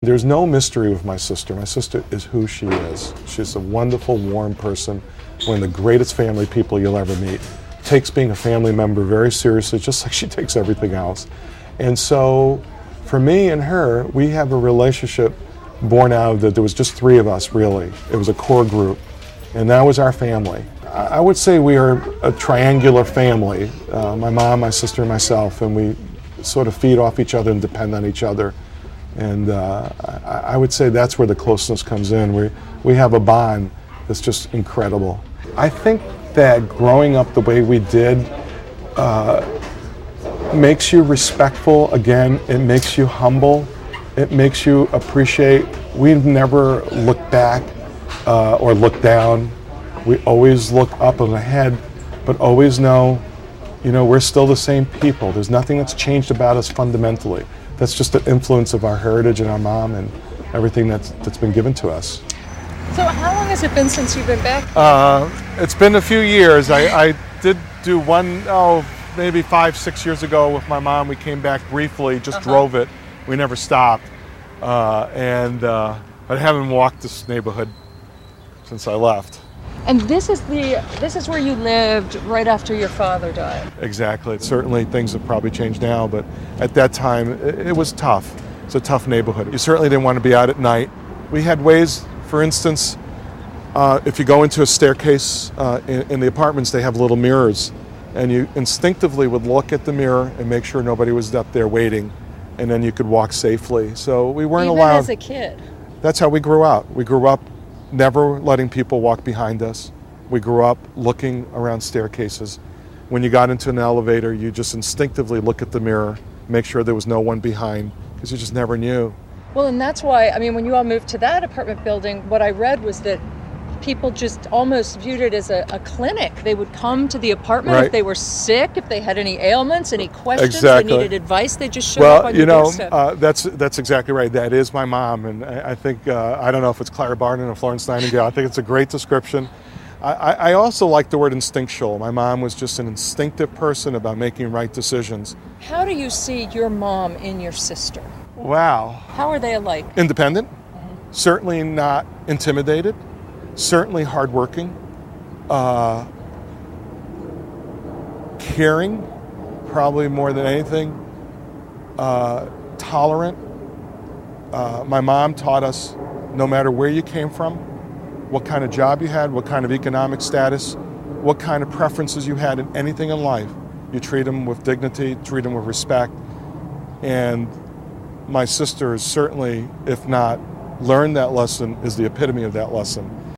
There's no mystery with my sister. My sister is who she is. She's a wonderful, warm person, one of the greatest family people you'll ever meet. Takes being a family member very seriously, just like she takes everything else. And so, for me and her, we have a relationship born out of that. There was just three of us, really. It was a core group, and that was our family. I would say we are a triangular family, my mom, my sister, and myself, and we sort of feed off each other and depend on each other. And I would say that's where the closeness comes in. We have a bond that's just incredible. I think that growing up the way we did makes you respectful. Again, it makes you humble. It makes you appreciate. We've never looked back or looked down. We always look up and ahead, but always know, we're still the same people. There's nothing that's changed about us fundamentally. That's just the influence of our heritage and our mom and everything that's been given to us. So how long has it been since you've been back? It's been a few years. I did do one, maybe 5-6 years ago with my mom. We came back briefly, just drove it. We never stopped. But I haven't walked this neighborhood since I left. And this is where you lived right after your father died. Exactly. Certainly things have probably changed now, but at that time it was tough. It's a tough neighborhood. You certainly didn't want to be out at night. We had ways, for instance, if you go into a staircase in the apartments, they have little mirrors, and you instinctively would look at the mirror and make sure nobody was up there waiting, and then you could walk safely. So we weren't allowed. Even as a kid. That's how we grew up. We grew up never letting people walk behind us. We grew up looking around staircases. When you got into an elevator, you just instinctively look at the mirror, make sure there was no one behind, because you just never knew. Well, and that's why, when you all moved to that apartment building, what I read was that people just almost viewed it as a clinic. They would come to the apartment if they were sick, if they had any ailments, any questions, they needed advice, they just showed up on your doorstep. That's exactly right. That is my mom, and I think, I don't know if it's Clara Barton or Florence Nightingale, I think it's a great description. I also like the word instinctual. My mom was just an instinctive person about making right decisions. How do you see your mom and your sister? Wow. How are they alike? Independent, certainly not intimidated, certainly hardworking, caring, probably more than anything, tolerant. My mom taught us, no matter where you came from, what kind of job you had, what kind of economic status, what kind of preferences you had in anything in life, you treat them with dignity, treat them with respect. And my sister is certainly, if not learned that lesson, is the epitome of that lesson.